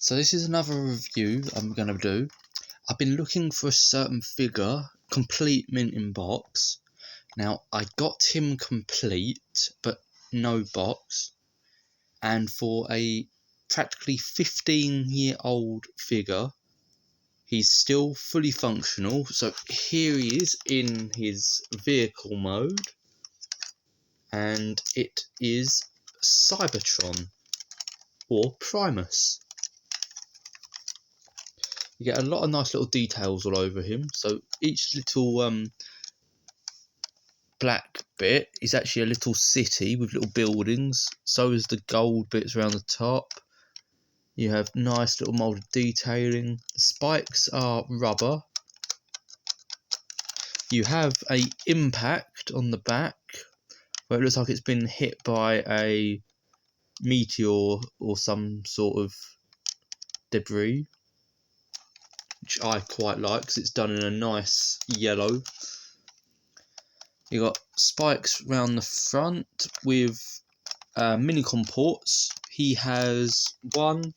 So this is another review I'm going to do. I've been looking for a certain figure, complete mint in box. Now, I got him complete, but no box. And for a practically 15-year-old figure, he's still fully functional. So here he is in his vehicle mode. And it is Cybertron, or Primus. You get a lot of nice little details all over him. So each little black bit is actually a little city with little buildings. So is the gold bits around the top. You have nice little moulded detailing. The spikes are rubber. You have a impact on the back where it looks like it's been hit by a meteor or some sort of debris, which I quite like because it's done in a nice yellow. You got spikes round the front with minicom ports. He has 1,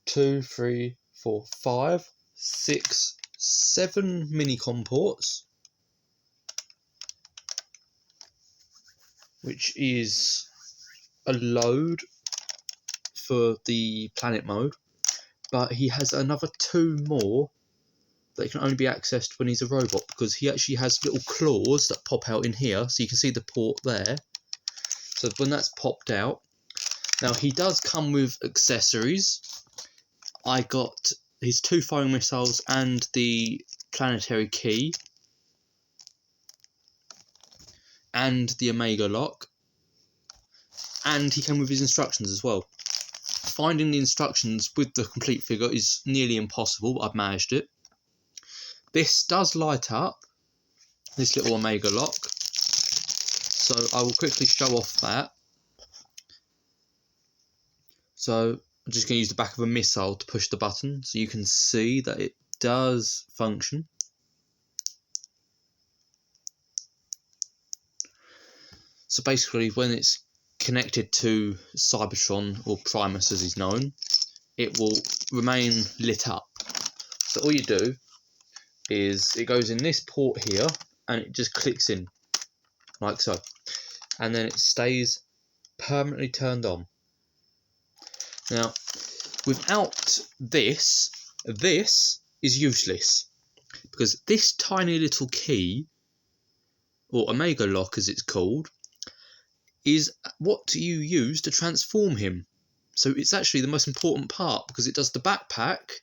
2, 3, 4, 5, 6, 7 minicom ports, which is a load for the planet mode. But he has another 2 more that can only be accessed when he's a robot, because he actually has little claws that pop out in here, so you can see the port there. So when that's popped out, now he does come with accessories. I got his 2 firing missiles and the planetary key and the Omega lock, and he came with his instructions as well. Finding the instructions with the complete figure is nearly impossible, but I've managed it. This does light up, this little Omega lock, so I will quickly show off that. So I'm just going to use the back of a missile to push the button so you can see that it does function. So basically when it's connected to Cybertron, or Primus as he's known, it will remain lit up. So all you do is it goes in this port here and it just clicks in like so, and then it stays permanently turned on. Now without this is useless, because this tiny little key, or Omega lock as it's called, is what you use to transform him. So it's actually the most important part, because it does the backpack,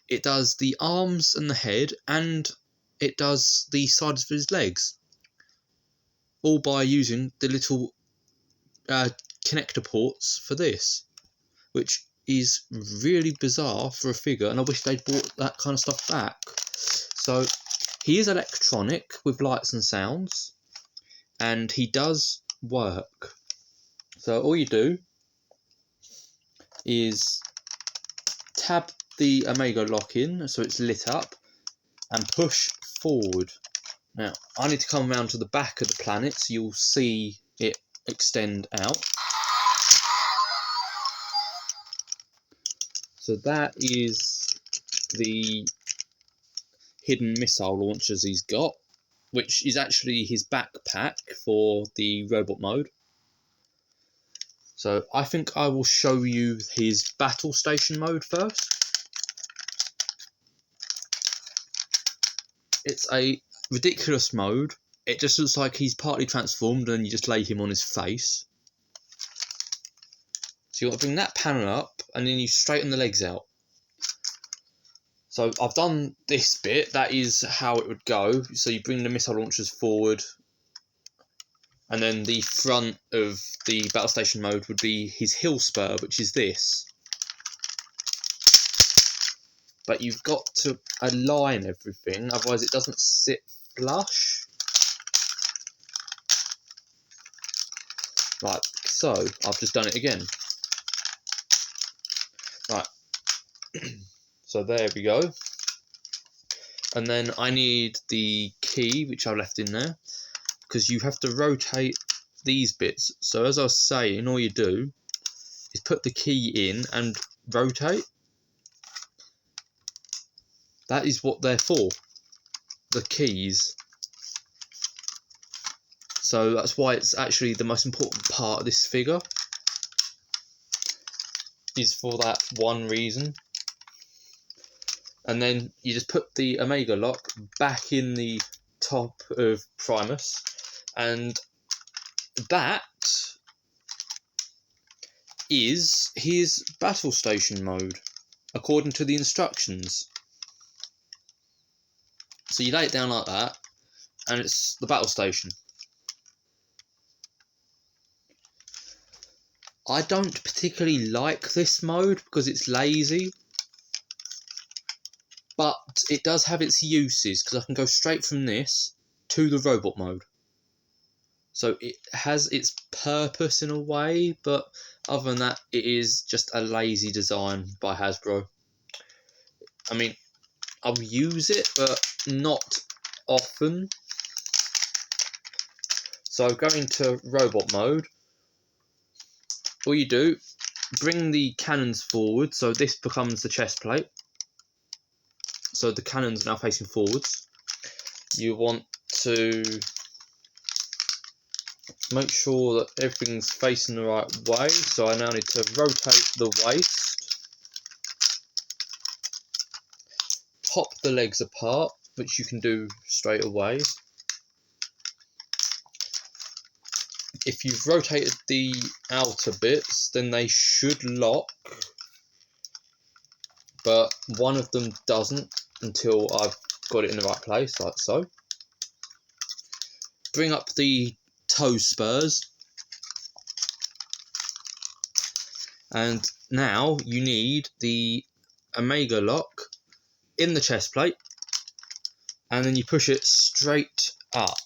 it does the arms and the head, and it does the sides of his legs, all by using the little connector ports for this, which is really bizarre for a figure, and I wish they'd brought that kind of stuff back. So he is electronic with lights and sounds, and he does work. So all you do is tab the Omega lock in so it's lit up and push forward. Now I need to come around to the back of the planet so you'll see it extend out. So that is the hidden missile launchers he's got, which is actually his backpack for the robot mode. So I think I will show you his battle station mode first. It's a ridiculous mode. It just looks like he's partly transformed and you just lay him on his face. So you want to bring that panel up and then you straighten the legs out. So I've done this bit, that is how it would go. So you bring the missile launchers forward, and then the front of the battle station mode would be his hill spur, which is this. But you've got to align everything, otherwise it doesn't sit flush. Like so. I've just done it again. Right. So there we go. And then I need the key, which I left in there, because you have to rotate these bits. So as I was saying, all you do is put the key in, and rotate. That is what they're for, the keys. So that's why it's actually the most important part of this figure, is for that one reason. And then you just put the Omega lock back in the top of Primus, and that is his battle station mode according to the instructions. So you lay it down like that, and it's the battle station. I don't particularly like this mode because it's lazy, but it does have its uses because I can go straight from this to the robot mode. So it has its purpose in a way, but other than that, it is just a lazy design by Hasbro. I mean, I'll use it, but not often. So going to robot mode, all you do, bring the cannons forward, so this becomes the chest plate. So the cannons are now facing forwards. You want to make sure that everything's facing the right way. So I now need to rotate the waist, pop the legs apart, which you can do straight away. If you've rotated the outer bits, then they should lock, but one of them doesn't until I've got it in the right place, like so. Bring up the toe spurs, and now you need the Omega lock in the chest plate, and then you push it straight up.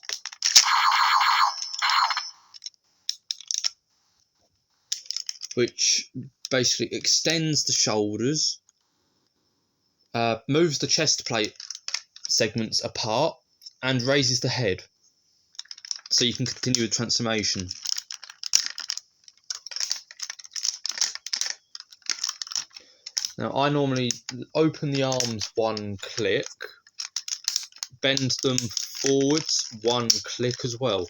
Which basically extends the shoulders, moves the chest plate segments apart, and raises the head, so you can continue with transformation. Now I normally open the arms one click, bend them forwards one click as well,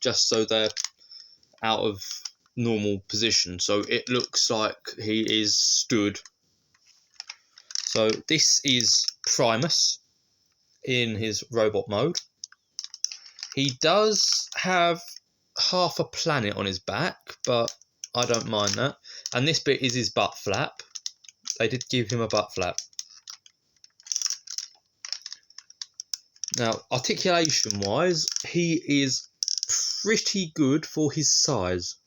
just so they're out of normal position, so it looks like he is stood. So this is Primus in his robot mode. He does have half a planet on his back, but I don't mind that. And this bit is his butt flap. They did give him a butt flap. Now, articulation wise, he is pretty good for his size.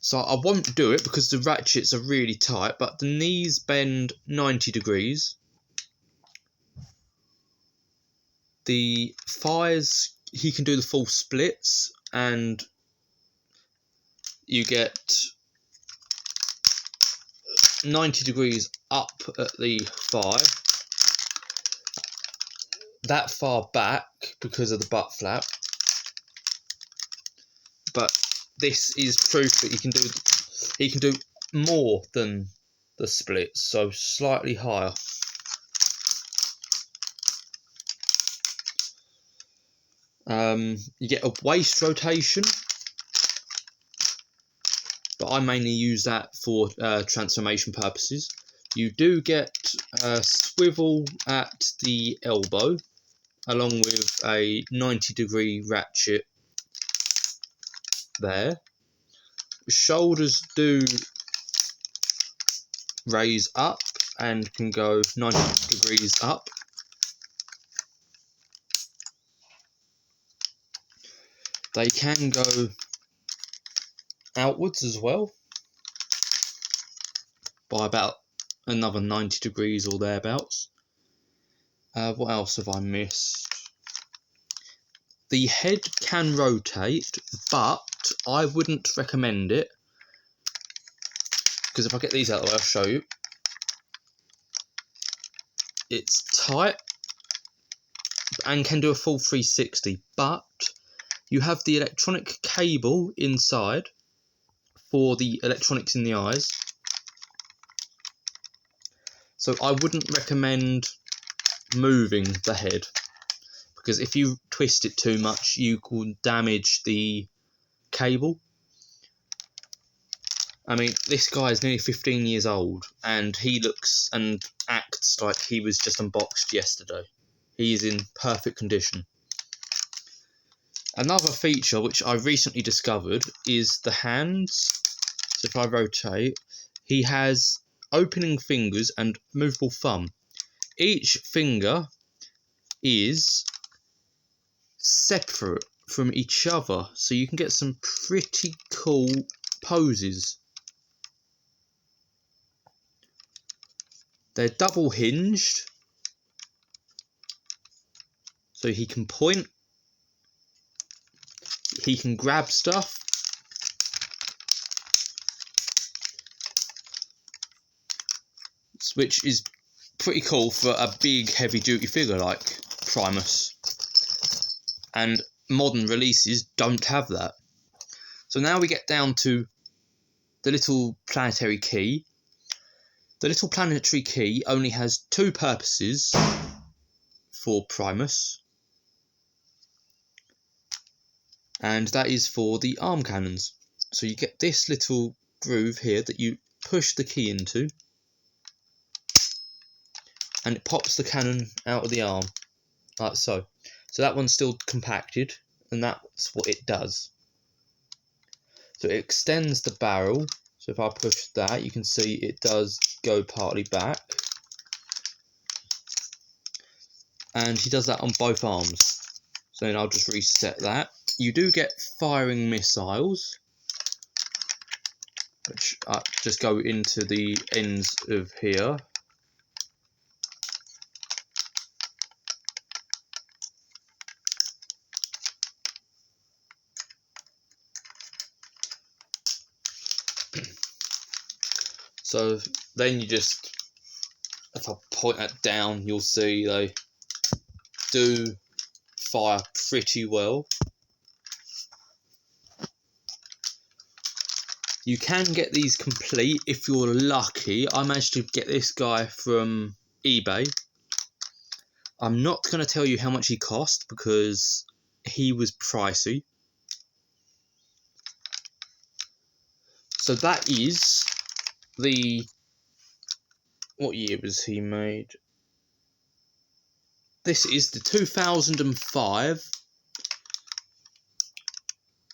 So I won't do it because the ratchets are really tight, but the knees bend 90 degrees. The thighs, he can do the full splits, and you get 90 degrees up at the thigh. That far back because of the butt flap. But this is proof that he can do more than the splits, so slightly higher. You get a waist rotation, but I mainly use that for transformation purposes. You do get a swivel at the elbow, along with a 90-degree ratchet there. Shoulders do raise up and can go 90 degrees up. They can go outwards as well by about another 90 degrees or thereabouts. What else have I missed? The head can rotate, but I wouldn't recommend it, because if I get these out of the way, I'll show you. It's tight and can do a full 360, but you have the electronic cable inside for the electronics in the eyes, So I wouldn't recommend moving the head, because if you twist it too much, you could damage the cable. I mean, this guy is nearly 15 years old, and he looks and acts like he was just unboxed yesterday. He is in perfect condition. Another feature which I recently discovered is the hands. So if I rotate, he has opening fingers and movable thumb. Each finger is separate from each other, so you can get some pretty cool poses. They're double hinged, so he can point, he can grab stuff, which is pretty cool for a big heavy duty figure like Primus. And modern releases don't have that. So now we get down to the little planetary key. The little planetary key only has two purposes for Primus, and that is for the arm cannons. So you get this little groove here that you push the key into, and it pops the cannon out of the arm, like so. So that one's still compacted, and that's what it does. So it extends the barrel. So if I push that, you can see it does go partly back. And he does that on both arms. So then I'll just reset that. You do get firing missiles, which just go into the ends of here. So then you just, if I point that down, you'll see they do fire pretty well. You can get these complete if you're lucky. I managed to get this guy from eBay. I'm not going to tell you how much he cost because he was pricey. So that is the... what year was he made? This is the 2005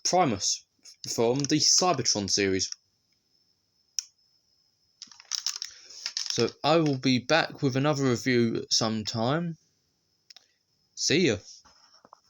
Primus from the Cybertron series. So I will be back with another review sometime. See ya.